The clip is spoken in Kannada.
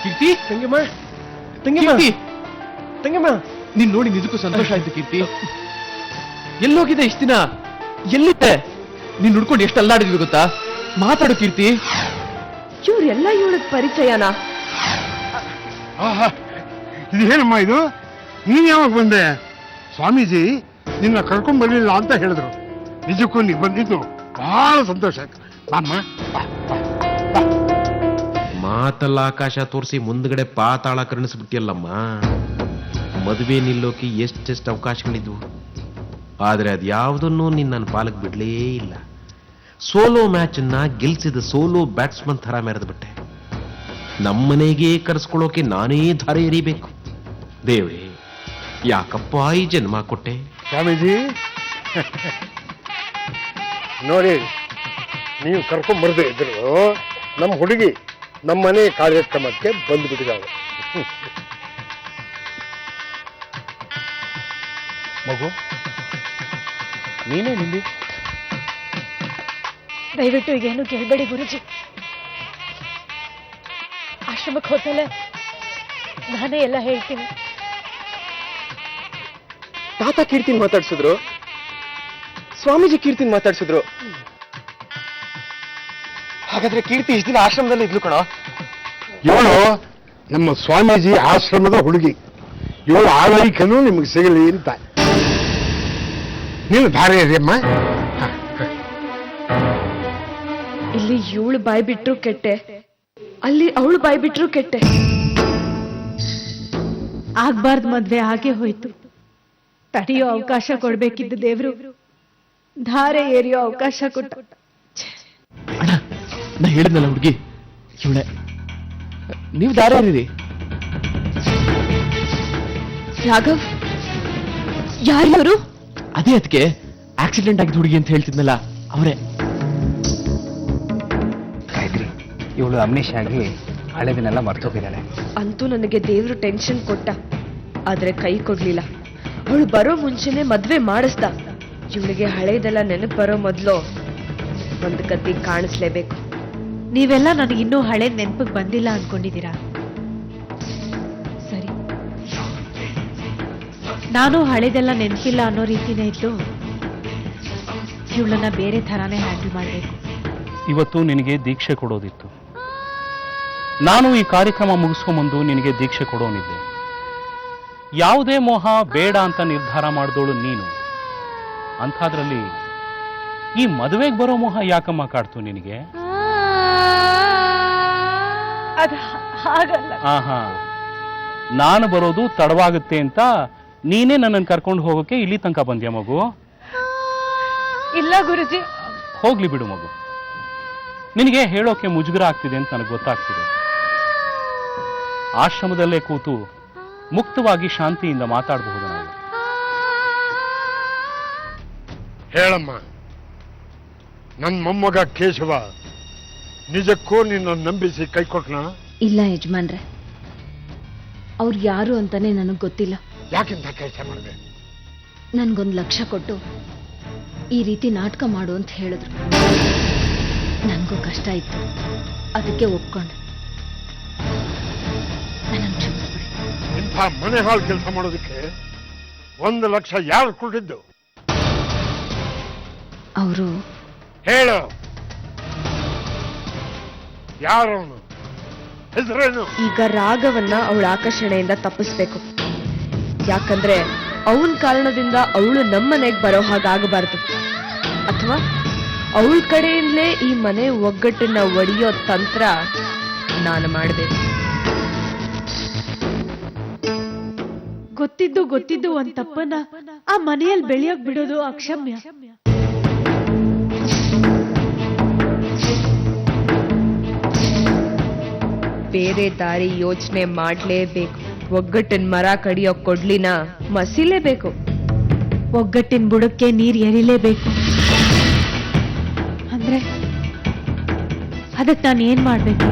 ಕೀರ್ತಿ, ತಂಗಿಮ್ಮ ತಂಗಿಮ್ಮ ತಂಗಿಮ್ಮ, ನೀನ್ ನೋಡಿ ನಿಜಕ್ಕೂ ಸಂತೋಷ ಆಯ್ತು ಕೀರ್ತಿ. ಎಲ್ಲೋಗಿದೆ ಇಷ್ಟ ದಿನ? ಎಲ್ಲಿದ್ದೆ? ನೀನ್ ಹುಡ್ಕೊಂಡು ಎಷ್ಟು ಅಲ್ಲಾಡಿದ್ವಿ ಗೊತ್ತಾ? ಮಾತಾಡು ಕೀರ್ತಿ. ಇವ್ರೆಲ್ಲ ಇವಳಗ್ ಪರಿಚಯನಾ? ಇದೇನಮ್ಮ ಇದು? ನೀನ್ ಯಾವಾಗ ಬಂದೆ? ಸ್ವಾಮೀಜಿ ನಿನ್ನ ಕರ್ಕೊಂಡ್ ಬರ್ಲಿಲ್ಲ ಅಂತ ಹೇಳಿದ್ರು. ನಿಜಕ್ಕೂ ನೀ ಬಂದಿದ್ದು ಬಹಳ ಸಂತೋಷ ಆಯ್ತು. ಅಮ್ಮ ಮಾತಲ್ಲ ಆಕಾಶ ತೋರಿಸಿ ಮುಂದ್ಗಡೆ ಪಾತಾಳ ಕರುಣಿಸ್ಬಿಟ್ಟಿಯಲ್ಲಮ್ಮ. ಮದುವೆ ನಿಲ್ಲೋಕೆ ಎಷ್ಟೆಷ್ಟು ಅವಕಾಶಗಳಿದ್ವು, ಆದ್ರೆ ಅದ್ಯಾವುದನ್ನು ನಿನ್ನ ಪಾಲಕ್ ಬಿಡ್ಲೇ ಇಲ್ಲ. ಸೋಲೋ ಮ್ಯಾಚ್ ಅನ್ನ ಗೆಲ್ಸಿದ ಸೋಲೋ ಬ್ಯಾಟ್ಸ್ಮನ್ ಥರ ಮೆರೆದು ಬಿಟ್ಟೆ. ನಮ್ಮನೆಗೆ ಕರೆಸ್ಕೊಳ್ಳೋಕೆ ನಾನೇ ದಾರಿ ಎರಿಬೇಕು. ದೇವ್ರೇ, ಯಾಕಪ್ಪ ಈ ಜನ್ಮ ಕೊಟ್ಟೆ? ಸ್ವಾಮೀಜಿ ನೋಡಿ, ನೀವು ಕರ್ಕೊಂಡ್ ಬರ್ದೇ ಇದ್ರು ನಮ್ಮ ಹುಡುಗಿ ನಮ್ಮ ಮನೆ ಕಾರ್ಯಕ್ರಮಕ್ಕೆ ಬಂದ್ಬಿಟ್ಟಿದ್ದಾವೆ. ಮಗು, ನೀನೇ ನಿಲ್ಲಿ. ದಯವಿಟ್ಟು ಏನು ಕೇಳಬೇಡಿ ಗುರುಜಿ. ಆಶ್ರಮಕ್ಕೆ ಹೋದ್ಮೇಲೆ ನಾನೇ ಎಲ್ಲ ಹೇಳ್ತೀನಿ. ತಾತ ಕೀರ್ತಿನ ಮಾತಾಡ್ಸಿದ್ರು, ಸ್ವಾಮೀಜಿ ಕೀರ್ತಿನ ಮಾತಾಡ್ಸಿದ್ರು. ಹಾಗಾದ್ರೆ ಕೀರ್ತಿ ಇಷ್ಟ ದಿನ ಆಶ್ರಮದಲ್ಲಿ ಇದ್ಲು ಕಣೋ. ಇವಳು ನಮ್ಮ ಸ್ವಾಮೀಜಿ ಆಶ್ರಮದ ಹುಡುಗಿ. ಇವಳು ಆಳೈಕನು ನಿಮಗೆ ಸಿಗಲಿ ಅಂತ. ನೀನು ಧಾರೆ ಅಮ್ಮ. ಇಲ್ಲಿ ಇವಳು ಬಾಯ್ ಬಿಟ್ರು ಕೆಟ್ಟೆ, ಅಲ್ಲಿ ಅವಳು ಬಾಯ್ ಬಿಟ್ರು ಕೆಟ್ಟೆ. ಆಗ್ಬಾರ್ದು ಮದ್ವೆ ಹಾಗೆ ಹೋಯ್ತು. ತಡೆಯೋ ಅವಕಾಶ ಕೊಡ್ಬೇಕಿದ್ದ ದೇವ್ರು ಧಾರೆ ಏರಿಯೋ ಅವಕಾಶ ಕೊಟ್ಟ. ಅಣ್ಣ, ನಾ ಹೇಳಿದ್ನಲ್ಲ ಹುಡುಗಿ ಇವಳೆ. ನೀವು ದಾರ ಏರಿರಿ. ರಾಘವ್, ಯಾರು? ಅದೇ ಅದಕ್ಕೆ ಆಕ್ಸಿಡೆಂಟ್ ಆಗಿದ್ದು ಹುಡುಗಿ ಅಂತ ಹೇಳ್ತಿದ್ನಲ್ಲ, ಅವರೇ. ಗಾಯತ್ರಿ, ಇವಳು ಅಮ್ನೇಶ್ ಆಗಿ ಹಳೆದನ್ನೆಲ್ಲ ಮರ್ತೋಗಿದ್ದಾಳೆ. ಅಂತೂ ನನಗೆ ದೇವ್ರು ಟೆನ್ಷನ್ ಕೊಟ್ಟ, ಆದ್ರೆ ಕೈ ಕೊಡ್ಲಿಲ್ಲ. ಅವಳು ಬರೋ ಮುಂಚೆನೆ ಮದ್ವೆ ಮಾಡಿಸ್ದ. ಇವಳಿಗೆ ಹಳೇದೆಲ್ಲ ನೆನಪು ಬರೋ ಮೊದ್ಲು ಒಂದು ಕತ್ತಿ ಕಾಣಿಸ್ಲೇಬೇಕು. ನೀವೆಲ್ಲ ನನಗಿನ್ನೂ ಹಳೆ ನೆನಪಿಗೆ ಬಂದಿಲ್ಲ ಅನ್ಕೊಂಡಿದ್ದೀರಾ? ಸರಿ, ನಾನು ಹಳೇದೆಲ್ಲ ನೆನಪಿಲ್ಲ ಅನ್ನೋ ರೀತಿನೇ ಇದ್ದು ಇವಳನ್ನ ಬೇರೆ ಥರಾನೇ ಹ್ಯಾಂಡಲ್ ಮಾಡಬೇಕು. ಇವತ್ತು ನಿನಗೆ ದೀಕ್ಷೆ ಕೊಡೋದಿತ್ತು. ನಾನು ಈ ಕಾರ್ಯಕ್ರಮ ಮುಗಿಸ್ಕೊಂಬಂದು ನಿನಗೆ ದೀಕ್ಷೆ ಕೊಡೋನಿದ್ದೆ. ಯಾವುದೇ ಮೋಹ ಬೇಡ ಅಂತ ನಿರ್ಧಾರ ಮಾಡಿದೋಳು ನೀನು. ಅಂಥದ್ರಲ್ಲಿ ಈ ಮದುವೆಗೆ ಬರೋ ಮೋಹ ಯಾಕಮ್ಮ ಕಾಡ್ತು ನಿನಗೆ? ಆಹಾ, ನಾನು ಬರೋದು ತಡವಾಗುತ್ತೆ ಅಂತ ನೀನೇ ನನ್ನನ್ನು ಕರ್ಕೊಂಡು ಹೋಗೋಕೆ ಇಲ್ಲಿ ತನಕ ಬಂದ್ಯಾ ಮಗು? ಇಲ್ಲ ಗುರುಜಿ. ಹೋಗ್ಲಿ ಬಿಡು ಮಗು, ನಿನಗೆ ಹೇಳೋಕೆ ಮುಜುಗರ ಆಗ್ತಿದೆ ಅಂತ ನನಗೆ ಗೊತ್ತಾಗ್ತಿದೆ. ಆಶ್ರಮದಲ್ಲೇ ಕೂತು ಮುಕ್ತವಾಗಿ ಶಾಂತಿಯಿಂದ ಮಾತಾಡಬಹುದು ನಾವು. ಹೇಳಮ್ಮ, ನನ್ನ ಮೊಮ್ಮಗ ಕೇಶವ ನಿಜಕ್ಕೂ ನಿನ್ನ ನಂಬಿಸಿ ಕೈ ಕೊಟ್ನ? ಇಲ್ಲ ಯಜಮಾನ್ರೆ, ಅವ್ರು ಯಾರು ಅಂತಾನೆ ನನಗೆ ಗೊತ್ತಿಲ್ಲ. ಯಾಕಿಂತ ಕೆಲಸ ಮಾಡಿದೆ? ನನ್ಗೊಂದು ಲಕ್ಷ ಕೊಟ್ಟು ಈ ರೀತಿ ನಾಟಕ ಮಾಡು ಅಂತ ಹೇಳಿದ್ರು. ನನಗೂ ಕಷ್ಟ ಇತ್ತು, ಅದಕ್ಕೆ ಒಪ್ಕೊಂಡೆ. ನನ್ನನ್ನು ಕ್ಷಮಿಸ್ಬಿಡಿ. ಇಂಥ ಮನೆ ಹಾಳು ಕೆಲಸ ಮಾಡೋದಕ್ಕೆ 1 ಲಕ್ಷ ಯಾರು ಕೊಟ್ಟಿದ್ದು? ಅವರು ಹೇಳು, ಯಾರವನು? ಹೆಸರೇನು? ಈಗ ರಾಘವನ್ನ ಅವಳ ಆಕರ್ಷಣೆಯಿಂದ ತಪ್ಪಿಸ್ಬೇಕು. ಯಾಕಂದ್ರೆ ಅವನ ಕಾರಣದಿಂದ ಅವಳು ನಮ್ಮನೆಗೆ ಬರೋ ಹಾಗಾಗಬಾರ್ದು. ಅಥವಾ ಅವಳ ಕಡೆಯಿಂದಲೇ ಈ ಮನೆ ಒಗ್ಗಟ್ಟನ್ನ ಒಡೆಯೋ ತಂತ್ರ ನಾನು ಮಾಡಬೇಕು. ಗೊತ್ತಿದ್ದು ಒಂದ್ ತಪ್ಪನ್ನ ಆ ಮನೆಯಲ್ಲಿ ಬೆಳೆಯೋಕ್ ಬಿಡೋದು ಅಕ್ಷಮ್ಯ. ಬೇರೆ ದಾರಿ ಯೋಚನೆ ಮಾಡ್ಲೇಬೇಕು. ಒಗ್ಗಟ್ಟಿನ ಮರ ಕಡಿಯೋ ಕೊಡ್ಲಿನ ಮಸಿಲೇಬೇಕು. ಒಗ್ಗಟ್ಟಿನ ಬುಡಕ್ಕೆ ನೀರ್ ಎರಿಲೇಬೇಕು. ಅಂದ್ರೆ ಅದಕ್ಕೆ ನಾನು ಏನ್ ಮಾಡ್ಬೇಕು?